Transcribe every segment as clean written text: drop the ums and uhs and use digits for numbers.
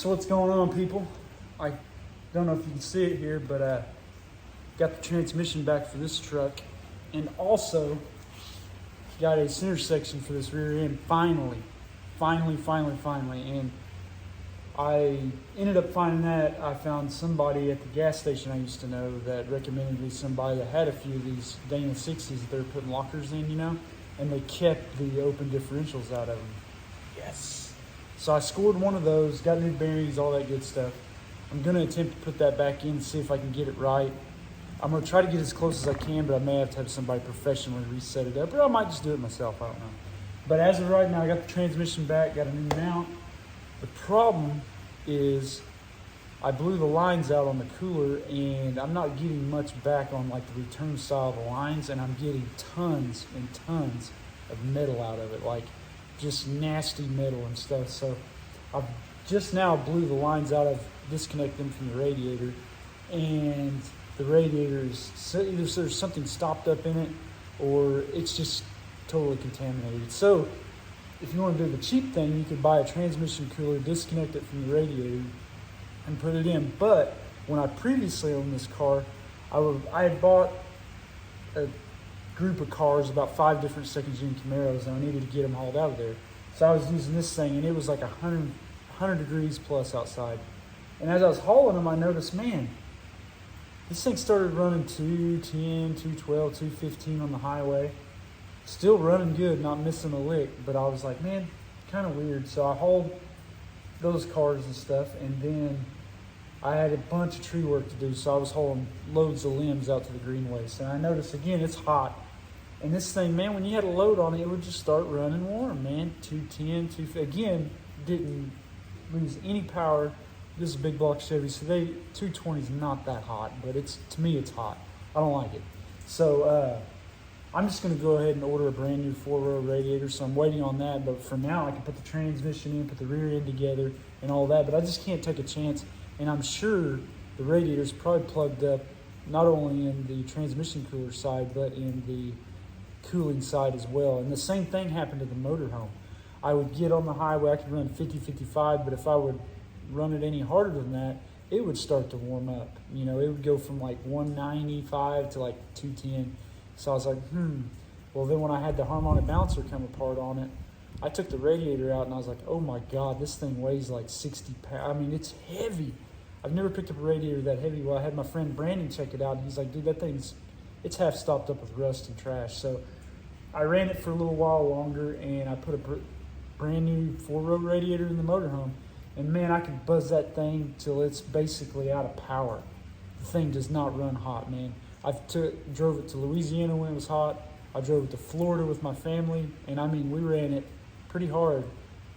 So what's going on, people? I don't know if you can see it here, but got the transmission back for this truck, and also got a center section for this rear end. Finally. And I ended up finding that I found somebody at the gas station I used to know that recommended me somebody that had a few of these Dana 60s that they were putting lockers in, you know, and they kept the open differentials out of them. Yes. So I scored one of those, got new bearings, all that good stuff. I'm going to attempt to put that back in and see if I can get it right. I'm going to try to get as close as I can, but I may have to have somebody professionally reset it up, or I might just do it myself, I don't know. But as of right now, I got the transmission back, got a new mount. The problem is I blew the lines out on the cooler, and I'm not getting much back on like the return side of the lines, and I'm getting tons and tons of metal out of it, like just nasty metal and stuff. So I've just now blew the lines out, I've disconnected them from the radiator, and the radiator is either there's something stopped up in it or it's just totally contaminated. So if you want to do the cheap thing, you could buy a transmission cooler, disconnect it from the radiator, and put it in. But when I previously owned this car, I had bought a group of cars, about 5 different second-gen Camaros, and I needed to get them hauled out of there. So I was using this thing, and it was like 100 degrees plus outside. And as I was hauling them, I noticed, man, this thing started running 210, 212, 215 on the highway. Still running good, not missing a lick, but I was like, man, kind of weird. So I hauled those cars and stuff, and then I had a bunch of tree work to do, so I was hauling loads of limbs out to the green waste. And I noticed, again, it's hot. And this thing, man, when you had a load on it, it would just start running warm, man. 210, 250. Again, didn't lose any power. This is a big block Chevy, so 220 is not that hot, but to me, it's hot. I don't like it. So I'm just going to go ahead and order a brand new 4-row radiator, so I'm waiting on that. But for now, I can put the transmission in, put the rear end together, and all that. But I just can't take a chance. And I'm sure the radiator's probably plugged up not only in the transmission cooler side, but in the cooling side as well. And the same thing happened to the motorhome. I would get on the highway, I could run 50, 55, but if I would run it any harder than that, it would start to warm up. You know, it would go from like 195 to like 210. So I was like, Well, then when I had the harmonic balancer come apart on it, I took the radiator out and I was like, oh my God, this thing weighs like 60 pounds. I mean, it's heavy. I've never picked up a radiator that heavy. Well, I had my friend Brandon check it out, and he's like, dude, that thing's, it's half stopped up with rust and trash. So I ran it for a little while longer, and I put a brand new 4-row radiator in the motorhome. And man, I could buzz that thing till it's basically out of power. The thing does not run hot, man. Drove it to Louisiana when it was hot. I drove it to Florida with my family, and I mean, we ran it pretty hard.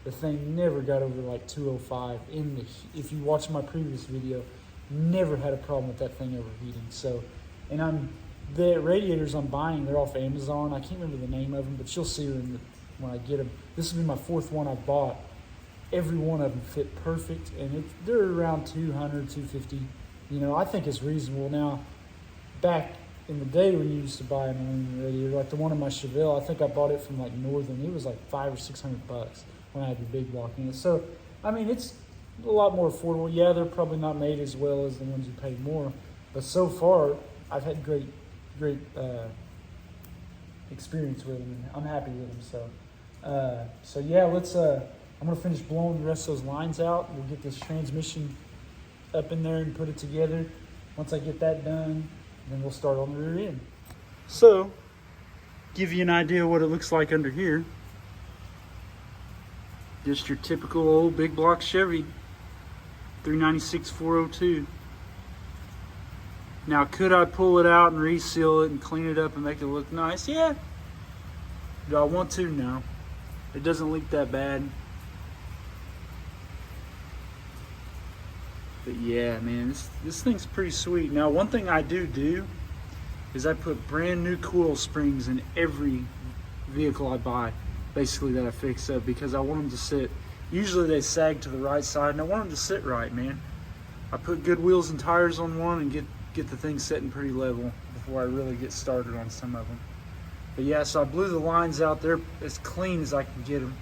The thing never got over like 205 if you watch my previous video, never had a problem with that thing overheating. So, and the radiators I'm buying, they're off Amazon. I can't remember the name of them, but you'll see them when I get them. This will be my 4th one I bought. Every one of them fit perfect, and they're around 200, 250. You know, I think it's reasonable. Now, back in the day when you used to buy an aluminum radiator, like the one in my Chevelle, I think I bought it from like Northern. It was like $500 or $600 when I had the big block in it. So, I mean, it's a lot more affordable. Yeah, they're probably not made as well as the ones you pay more, but so far, I've had great experience with them. I'm happy with them. So yeah, I'm gonna finish blowing the rest of those lines out. We'll get this transmission up in there and put it together. Once I get that done, then we'll start on the rear end. So, give you an idea what it looks like under here. Just your typical old big block Chevy, 396 402. Now, could I pull it out and reseal it and clean it up and make it look nice? Yeah. Do I want to? No. It doesn't leak that bad. But yeah, man, this thing's pretty sweet. Now, one thing I do is I put brand new coil springs in every vehicle I buy, basically, that I fix up, because I want them to sit. Usually they sag to the right side, and I want them to sit right, man. I put good wheels and tires on one and get the thing sitting pretty level before I really get started on some of them. But yeah, so I blew the lines out there as clean as I can get them.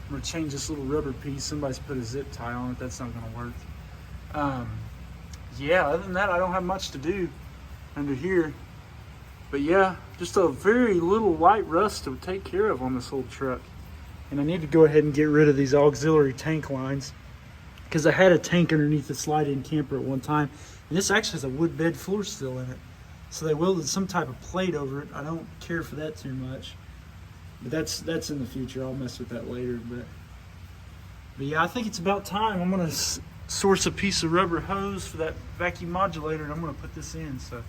I'm gonna change this little rubber piece. Somebody's put a zip tie on it. That's not gonna work. Yeah, other than that, I don't have much to do under here. But yeah, just a very little light rust to take care of on this old truck. And I need to go ahead and get rid of these auxiliary tank lines, because I had a tank underneath the slide-in camper at one time, and this actually has a wood bed floor still in it. So they welded some type of plate over it. I don't care for that too much, but that's in the future. I'll mess with that later. But yeah, I think it's about time. I'm gonna source a piece of rubber hose for that vacuum modulator, and I'm gonna put this in. So.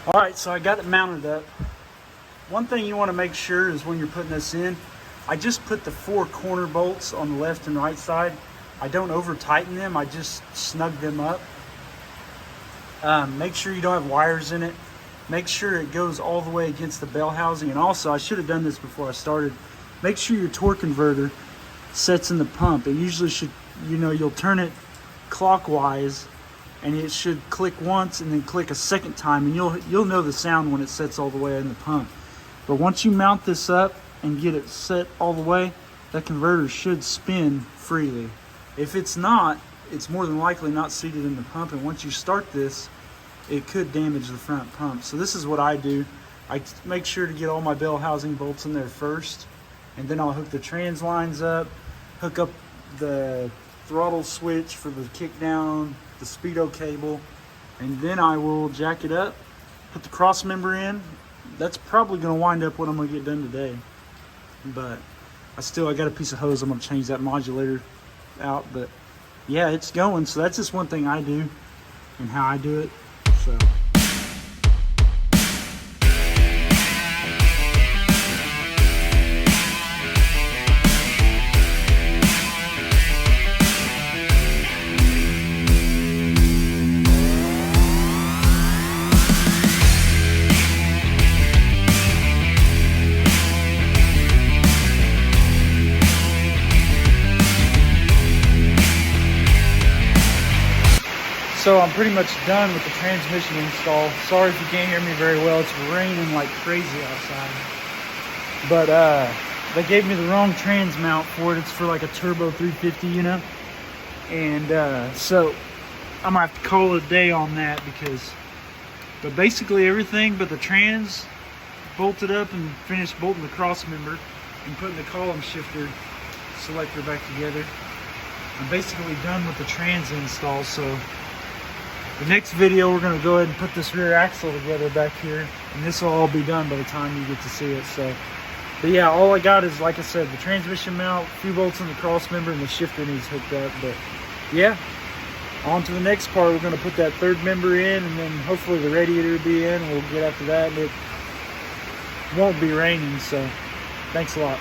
All right, so I got it mounted up. One thing you want to make sure is when you're putting this in, I just put the 4 corner bolts on the left and right side. I don't over tighten them, I just snug them up. Make sure you don't have wires in it. Make sure it goes all the way against the bell housing. And also, I should have done this before I started, make sure your torque converter sets in the pump. It usually should, you'll turn it clockwise and it should click once and then click a second time, and you'll know the sound when it sets all the way in the pump. But once you mount this up and get it set all the way, that converter should spin freely. If it's not, it's more than likely not seated in the pump, and once you start this, it could damage the front pump. So this is what I do. I make sure to get all my bell housing bolts in there first, and then I'll hook the trans lines up, hook up the throttle switch for the kick down, the speedo cable, and then I will jack it up, put the cross member in. That's probably going to wind up what I'm going to get done today, but I got a piece of hose. I'm going to change that modulator out, but yeah, it's going. So that's just one thing I do and how I do it. So So I'm pretty much done with the transmission install. Sorry if you can't hear me very well. It's raining like crazy outside. But they gave me the wrong trans mount for it. It's for like a turbo 350, you know? And so I'm gonna have to call it a day on that but basically everything but the trans bolted up and finished bolting the cross member and putting the column shifter selector back together. I'm basically done with the trans install, so the next video, we're going to go ahead and put this rear axle together back here, and this will all be done by the time you get to see it. So, but yeah, all I got is, like I said, the transmission mount, a few bolts in the cross member, and the shifter needs hooked up. But yeah, on to the next part. We're going to put that third member in, and then hopefully the radiator will be in. We'll get after that, and it won't be raining. So, thanks a lot.